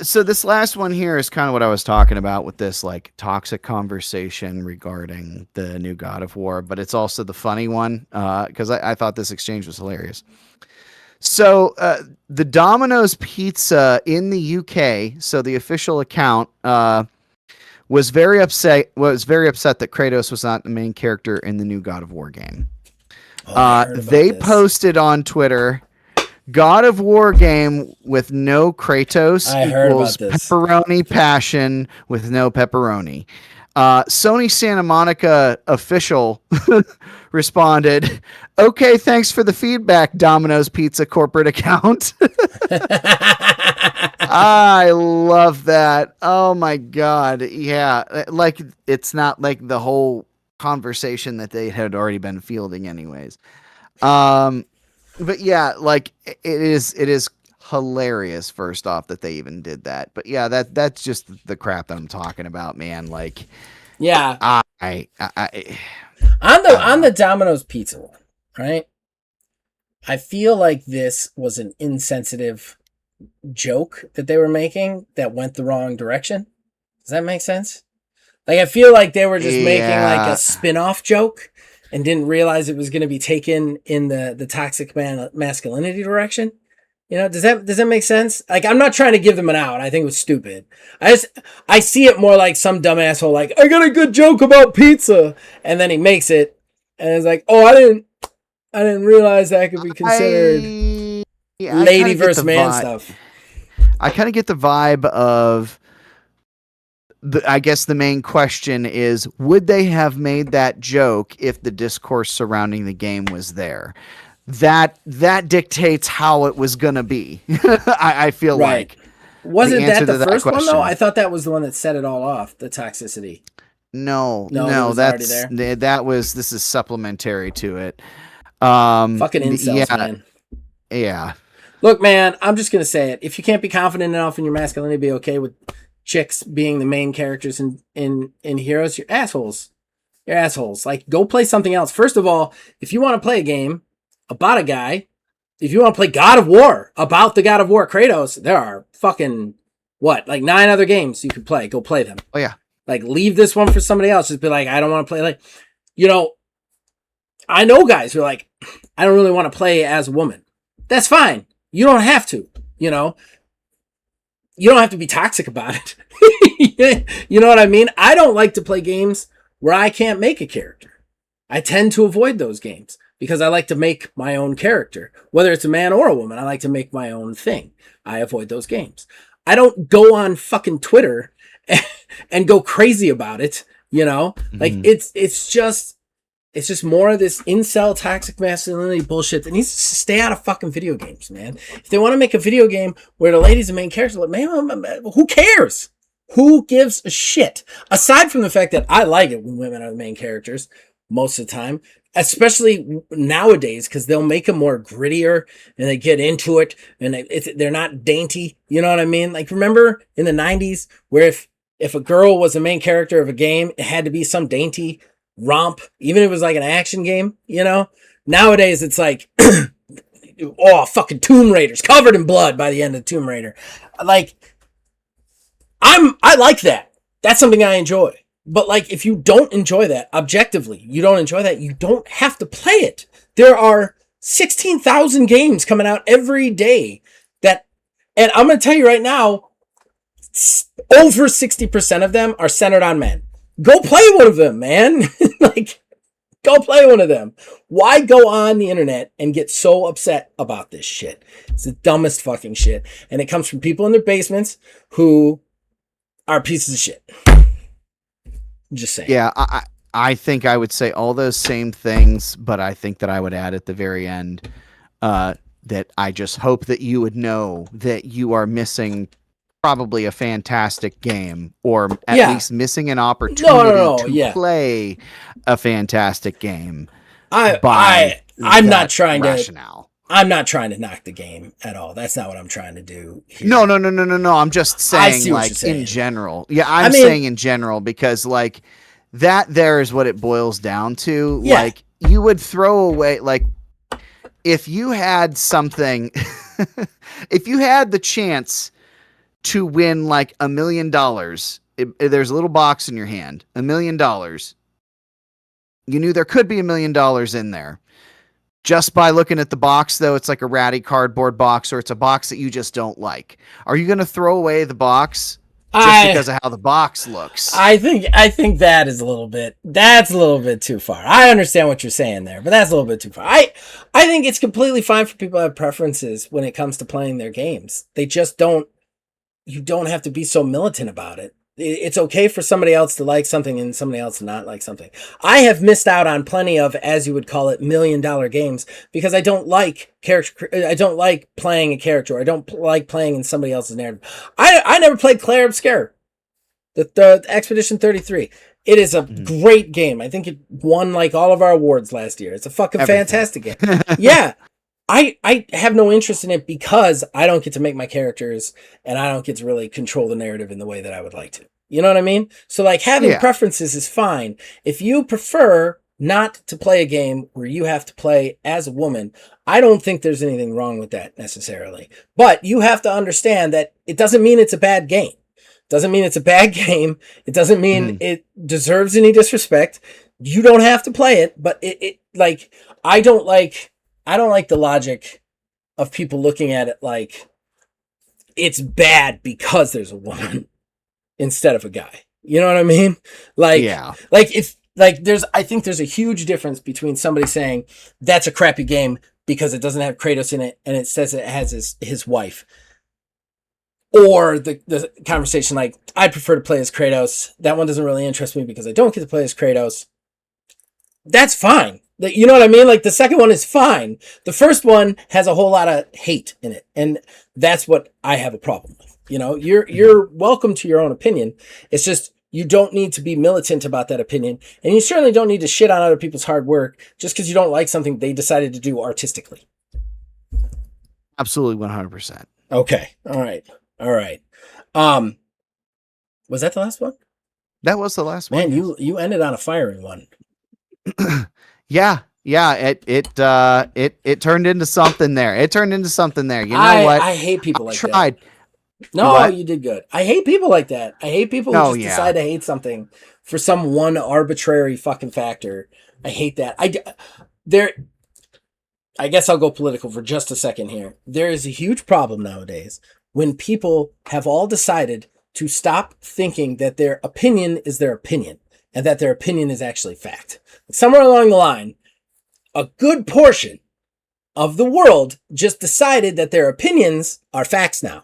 So this last one here is kind of what I was talking about with this like toxic conversation regarding the new God of War, but it's also the funny one because I thought this exchange was hilarious. So the Domino's Pizza in the UK, so the official account, was very upset that Kratos was not the main character in the new God of War game. They posted on Twitter, God of War game with no Kratos equals pepperoni passion with no pepperoni. Sony Santa Monica official responded, okay, thanks for the feedback, Domino's Pizza corporate account. I love that. Oh my God. Yeah. Like, it's not like the whole conversation that they had already been fielding anyways. But yeah, like it is hilarious first off that they even did that. But yeah, that's just the crap that I'm talking about, man. Like, yeah, I on the Domino's Pizza one, right? I feel like this was an insensitive joke that they were making that went the wrong direction. Does that make sense? Like, I feel like they were just making like a spin-off joke and didn't realize it was going to be taken in the toxic masculinity direction. Does that make sense? Like, I'm not trying to give them an out. I think it was stupid. I see it more like some dumb asshole, like, I got a good joke about pizza. And then he makes it. And it's like, oh, I didn't realize that could be considered lady versus man stuff. I kind of get the vibe of, I guess the main question is, would they have made that joke if the discourse surrounding the game was there? That dictates how it was going to be. I feel like. Wasn't that the first one, though? I thought that was the one that set it all off, the toxicity. No, this is supplementary to it. Fucking incels, man. Yeah. Look, man, I'm just going to say it. If you can't be confident enough in your masculinity to be okay with chicks being the main characters in heroes, you're assholes. You're assholes. Like, go play something else. First of all, if you want to play a game about a guy, if you want to play God of War about the God of War Kratos, there are fucking 9 other games you could play. Go play them. Oh yeah. Like, leave this one for somebody else. Just be like, I don't want to play. Like, I know guys who are like, I don't really want to play as a woman. That's fine. You don't have to. You don't have to be toxic about it. You know what I mean? I don't like to play games where I can't make a character. I tend to avoid those games because I like to make my own character. Whether it's a man or a woman, I like to make my own thing. I avoid those games. I don't go on fucking Twitter and go crazy about it, Mm-hmm. Like, it's just more of this incel toxic masculinity bullshit that needs to stay out of fucking video games, man. If they want to make a video game where the lady's the main character, like, man, who cares? Who gives a shit? Aside from the fact that I like it when women are the main characters most of the time, especially nowadays, because they'll make them more grittier and they get into it and they're not dainty. You know what I mean? Like, remember in the 90s where if a girl was the main character of a game, it had to be some dainty romp, even if it was like an action game, Nowadays it's like, oh, fucking Tomb Raider's covered in blood by the end of Tomb Raider. Like, I like that. That's something I enjoy. But like, if you don't enjoy that, objectively, you don't enjoy that, you don't have to play it. There are 16,000 games coming out every day and I'm going to tell you right now, over 60% of them are centered on men. Go play one of them, man. Like, go play one of them. Why go on the internet and get so upset about this shit? It's the dumbest fucking shit. And it comes from people in their basements who are pieces of shit. Just saying. Yeah, I think I would say all those same things, but I think that I would add at the very end that I just hope that you would know that you are missing probably a fantastic game, or at least missing an opportunity to play a fantastic game. I'm not trying rationale. I'm not trying to knock the game at all. That's not what I'm trying to do here. No. I'm just saying, like, in general. Yeah, I'm saying in general, because, like, that there is what it boils down to. Yeah. Like, you would throw away, like, if you had something, if you had the chance to win, like, $1 million, there's a little box in your hand, $1 million. You knew there could be $1 million in there. Just by looking at the box, though, it's like a ratty cardboard box, or it's a box that you just don't like. Are you going to throw away the box just because of how the box looks? I think that's a little bit too far. I understand what you're saying there, but that's a little bit too far. I think it's completely fine for people to have preferences when it comes to playing their games. They just don't. You don't have to be so militant about it. It's okay for somebody else to like something and somebody else to not like something. I have missed out on plenty of, as you would call it, $1 million games because I don't like character. I don't like playing a character. I don't like playing in somebody else's narrative. I never played Claire Obscure, the Expedition 33. It is a great game. I think it won like all of our awards last year. It's a fucking fantastic game. Yeah. I have no interest in it because I don't get to make my characters and I don't get to really control the narrative in the way that I would like to. You know what I mean? So like having preferences is fine. If you prefer not to play a game where you have to play as a woman, I don't think there's anything wrong with that necessarily. But you have to understand that it doesn't mean it's a bad game. It doesn't mean it's a bad game. It doesn't mean it deserves any disrespect. You don't have to play it, but it like I don't like the logic of people looking at it like it's bad because there's a woman instead of a guy. You know what I mean? Like, I think there's a huge difference between somebody saying that's a crappy game because it doesn't have Kratos in it and it says it has his wife. Or the conversation like, I prefer to play as Kratos. That one doesn't really interest me because I don't get to play as Kratos. That's fine. You know what I mean? Like the second one is fine. The first one has a whole lot of hate in it. And that's what I have a problem with. You know, you're welcome to your own opinion. It's just, you don't need to be militant about that opinion. And you certainly don't need to shit on other people's hard work just because you don't like something they decided to do artistically. Absolutely 100%. Okay. All right. Was that the last one? That was the last one. Man, you ended on a fiery one. Yeah. It turned into something there. You know what? I hate people like that. No, what? You did good. I hate people like that. I hate people who decide to hate something for some one arbitrary fucking factor. I hate that. I guess I'll go political for just a second here. There is a huge problem nowadays when people have all decided to stop thinking that their opinion is their opinion and that their opinion is actually fact. Somewhere along the line, a good portion of the world just decided that their opinions are facts now.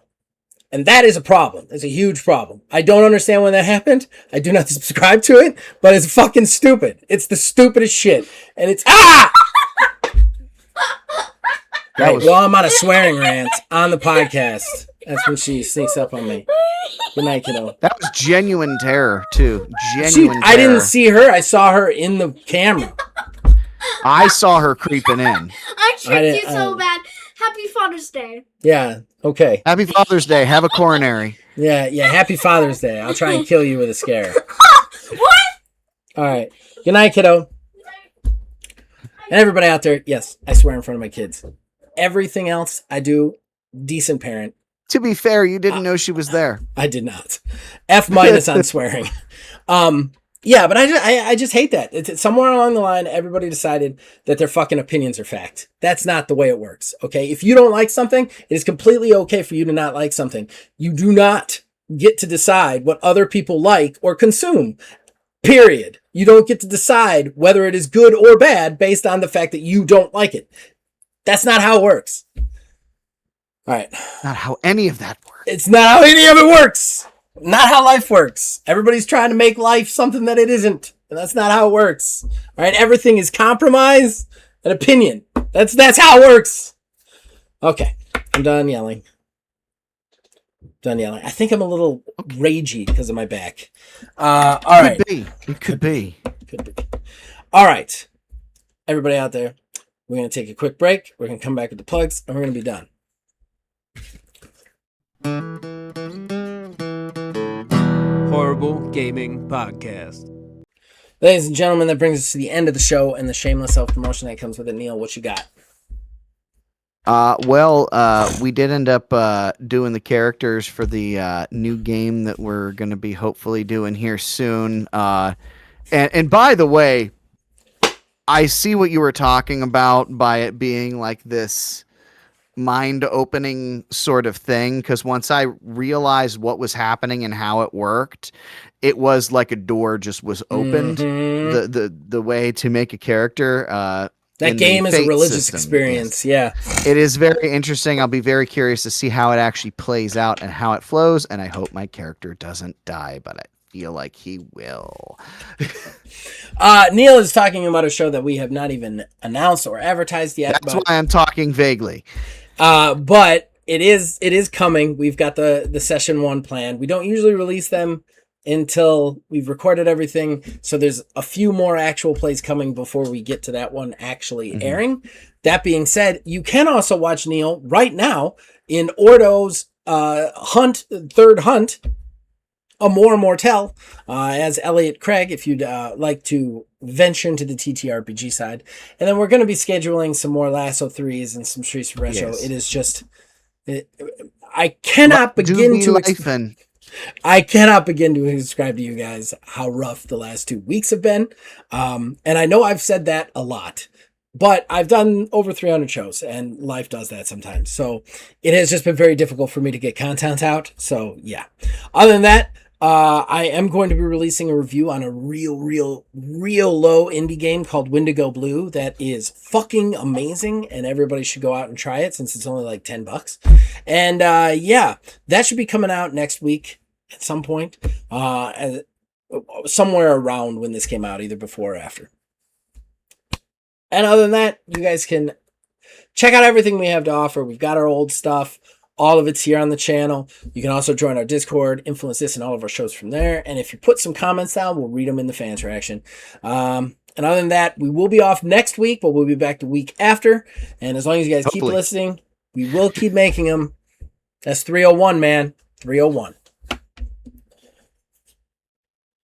And that is a problem. It's a huge problem. I don't understand when that happened. I do not subscribe to it, but it's fucking stupid. It's the stupidest shit. And it's, Well, I'm on a swearing rant on the podcast. That's when she sneaks up on me. Good night, kiddo. That was genuine terror, too. Terror. I didn't see her. I saw her in the camera. I saw her creeping in. I tricked you so bad. Happy Father's Day. Yeah, okay. Happy Father's Day. Have a coronary. Yeah, happy Father's Day. I'll try and kill you with a scare. What? All right. Good night, kiddo. And everybody out there, yes, I swear in front of my kids. Everything else I do, decent parent. To be fair, you didn't know she was there. I did not. F- on swearing. Yeah, but I just hate that. It's somewhere along the line, everybody decided that their fucking opinions are fact. That's not the way it works, okay? If you don't like something, it is completely okay for you to not like something. You do not get to decide what other people like or consume, period. You don't get to decide whether it is good or bad based on the fact that you don't like it. That's not how it works. All right. Not how any of that works. It's not how any of it works. Not how life works. Everybody's trying to make life something that it isn't. And that's not how it works. All right. Everything is compromise and opinion. That's how it works. Okay. I'm done yelling. I think I'm a little ragey because of my back. All right. It could be. All right. everybody out there, we're going to take a quick break. We're going to come back with the plugs, and we're going to be done. Horrible Gaming Podcast. Ladies and gentlemen, that brings us to the end of the show and the shameless self-promotion that comes with it. Neil, what you got? We did end up doing the characters for the new game that we're going to be hopefully doing here soon. And by the way, I see what you were talking about by it being like this mind-opening sort of thing, because once I realized what was happening and how it worked, it was like a door just was opened. The way to make a character. That game is a religious experience. Yes. Yeah. It is very interesting. I'll be very curious to see how it actually plays out and how it flows, and I hope my character doesn't die, but I feel like he will. Neil is talking about a show that we have not even announced or advertised yet. That's why I'm talking vaguely. But it is coming. We've got the session 1 planned. We don't usually release them until we've recorded everything. So there's a few more actual plays coming before we get to that one actually airing. That being said, you can also watch Neil right now in Ordo's third hunt, Amor Mortel, as Elliot Craig, if you'd like to venture into the TTRPG side. And then we're going to be scheduling some more Lasso 3s and some Streets of Retro. Yes. It is just... I cannot begin to... I cannot begin to describe to you guys how rough the last 2 weeks have been. And I know I've said that a lot, but I've done over 300 shows, and life does that sometimes. So it has just been very difficult for me to get content out. So yeah. Other than that, I am going to be releasing a review on a real low indie game called Wendigo Blue that is fucking amazing, and everybody should go out and try it since it's only like $10. And yeah, that should be coming out next week at some point, somewhere around when this came out, either before or after. And other than that, you guys can check out everything we have to offer. We've got our old stuff. All of it's here on the channel. You can also join our Discord, influence this and all of our shows from there. And if you put some comments down, we'll read them in the fan interaction. And other than that, we will be off next week, but we'll be back the week after. And as long as you guys keep listening, we will keep making them. That's 301, man. 301.